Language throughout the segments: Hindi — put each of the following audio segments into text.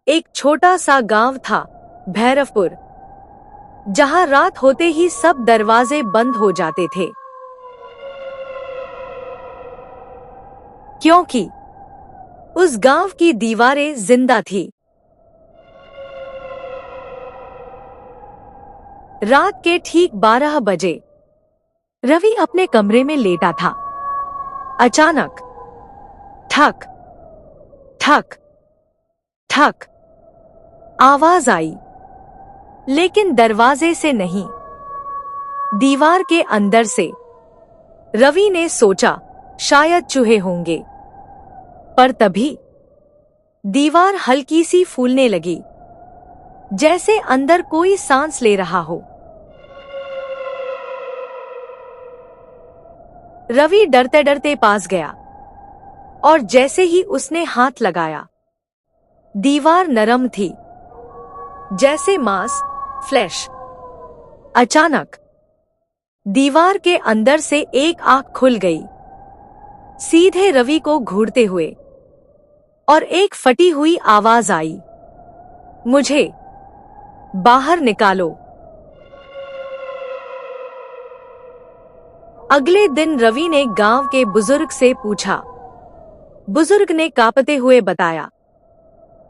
एक छोटा सा गांव था, भैरवपुर, जहां रात होते ही सब दरवाजे बंद हो जाते थे, क्योंकि उस गांव की दीवारें जिंदा थी। रात के ठीक 12 बजे रवि अपने कमरे में लेटा था। अचानक ठक ठक ठक आवाज आई, लेकिन दरवाजे से नहीं, दीवार के अंदर से। रवि ने सोचा शायद चूहे होंगे, पर तभी दीवार हल्की सी फूलने लगी, जैसे अंदर कोई सांस ले रहा हो। रवि डरते डरते पास गया, और जैसे ही उसने हाथ लगाया, दीवार नरम थी, जैसे मांस, फ्लैश। अचानक दीवार के अंदर से एक आंख खुल गई, सीधे रवि को घूरते हुए, और एक फटी हुई आवाज आई, मुझे बाहर निकालो। अगले दिन रवि ने गांव के बुजुर्ग से पूछा। बुजुर्ग ने कांपते हुए बताया,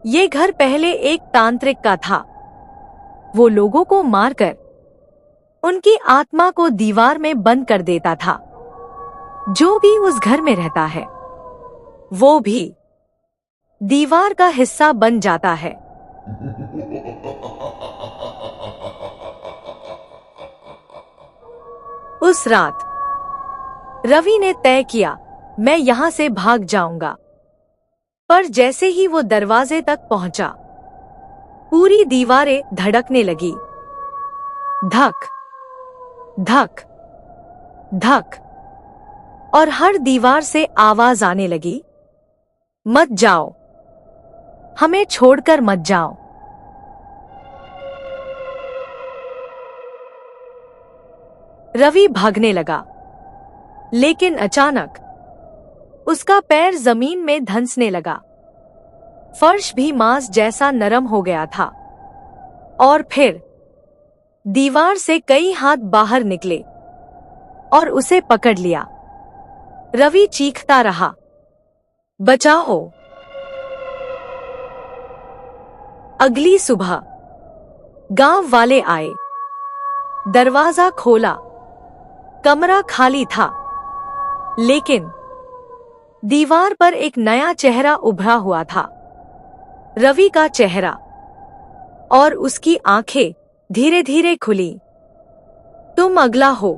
ये घर पहले एक तांत्रिक का था। वो लोगों को मारकर उनकी आत्मा को दीवार में बंद कर देता था। जो भी उस घर में रहता है, वो भी दीवार का हिस्सा बन जाता है। उस रात रवि ने तय किया, मैं यहां से भाग जाऊंगा। पर जैसे ही वो दरवाजे तक पहुंचा, पूरी दीवारें धड़कने लगी। धक धक धक, और हर दीवार से आवाज आने लगी, मत जाओ, हमें छोड़कर मत जाओ। रवि भागने लगा, लेकिन अचानक उसका पैर जमीन में धंसने लगा। फर्श भी मांस जैसा नरम हो गया था, और फिर दीवार से कई हाथ बाहर निकले और उसे पकड़ लिया। रवि चीखता रहा, बचाओ। अगली सुबह गांव वाले आए, दरवाजा खोला, कमरा खाली था, लेकिन दीवार पर एक नया चेहरा उभरा हुआ था, रवि का चेहरा, और उसकी आंखें धीरे धीरे खुली। तुम अगला हो।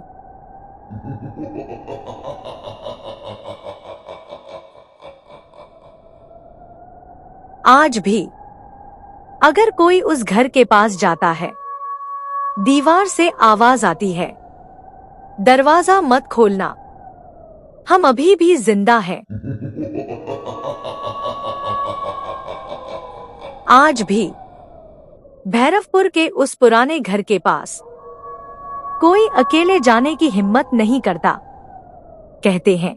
आज भी अगर कोई उस घर के पास जाता है, दीवार से आवाज आती है, दरवाजा मत खोलना, हम अभी भी जिंदा हैं। आज भी भैरवपुर के उस पुराने घर के पास कोई अकेले जाने की हिम्मत नहीं करता। कहते हैं,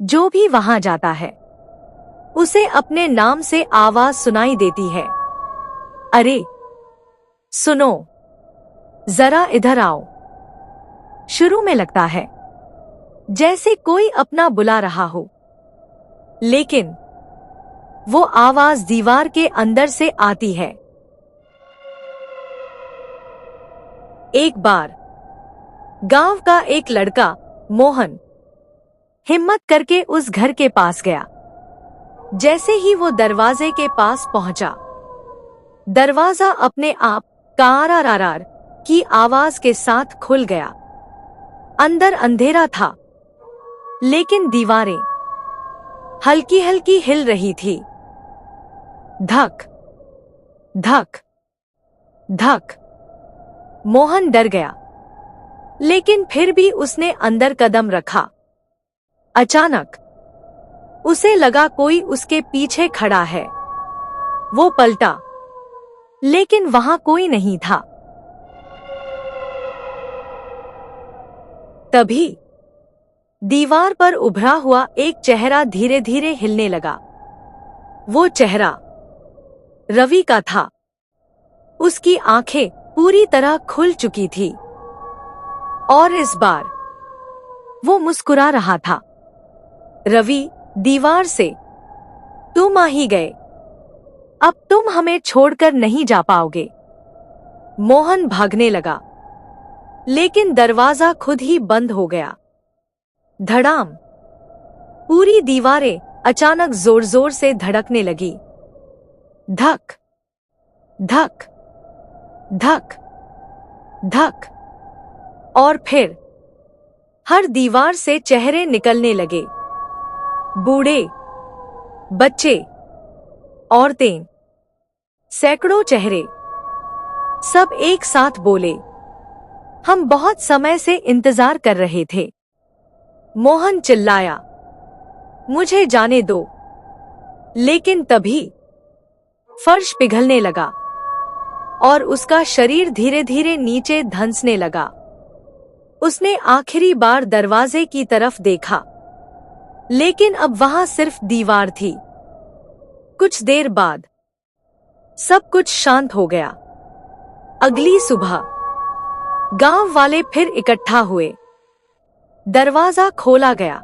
जो भी वहां जाता है, उसे अपने नाम से आवाज सुनाई देती है, अरे सुनो, जरा इधर आओ। शुरू में लगता है जैसे कोई अपना बुला रहा हो, लेकिन वो आवाज दीवार के अंदर से आती है। एक बार गांव का एक लड़का, मोहन, हिम्मत करके उस घर के पास गया। जैसे ही वो दरवाजे के पास पहुंचा, दरवाजा अपने आप कारारारार की आवाज के साथ खुल गया। अंदर अंधेरा था, लेकिन दीवारें हल्की हल्की हिल रही थी। धक धक धक। मोहन डर गया, लेकिन फिर भी उसने अंदर कदम रखा। अचानक उसे लगा कोई उसके पीछे खड़ा है। वो पलटा, लेकिन वहां कोई नहीं था। तभी दीवार पर उभरा हुआ एक चेहरा धीरे धीरे हिलने लगा। वो चेहरा रवि का था। उसकी आंखें पूरी तरह खुल चुकी थी और इस बार वो मुस्कुरा रहा था। रवि, दीवार से तुम आ ही गए। अब तुम हमें छोड़कर नहीं जा पाओगे। मोहन भागने लगा, लेकिन दरवाजा खुद ही बंद हो गया। धड़ाम! पूरी दीवारें अचानक जोर जोर से धड़कने लगी। धक धक धक धक। और फिर हर दीवार से चेहरे निकलने लगे। बूढ़े, बच्चे, औरतें, सैकड़ों चेहरे। सब एक साथ बोले, हम बहुत समय से इंतजार कर रहे थे। मोहन चिल्लाया, मुझे जाने दो। लेकिन तभी फर्श पिघलने लगा और उसका शरीर धीरे धीरे नीचे धंसने लगा। उसने आखिरी बार दरवाजे की तरफ देखा, लेकिन अब वहां सिर्फ दीवार थी। कुछ देर बाद सब कुछ शांत हो गया। अगली सुबह गांव वाले फिर इकट्ठा हुए। दरवाजा खोला गया।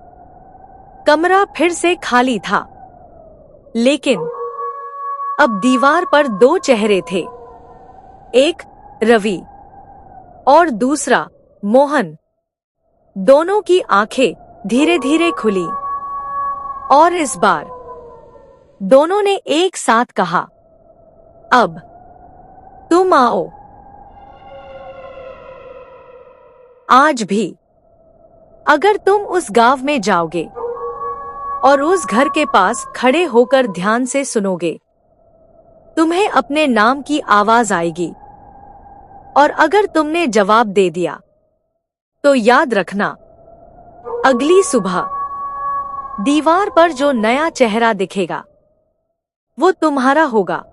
कमरा फिर से खाली था, लेकिन अब दीवार पर दो चेहरे थे। एक रवि और दूसरा मोहन। दोनों की आंखें धीरे धीरे खुली और इस बार दोनों ने एक साथ कहा, अब तुम आओ। आज भी अगर तुम उस गांव में जाओगे और उस घर के पास खड़े होकर ध्यान से सुनोगे, तुम्हें अपने नाम की आवाज आएगी। और अगर तुमने जवाब दे दिया, तो याद रखना, अगली सुबह दीवार पर जो नया चेहरा दिखेगा, वो तुम्हारा होगा।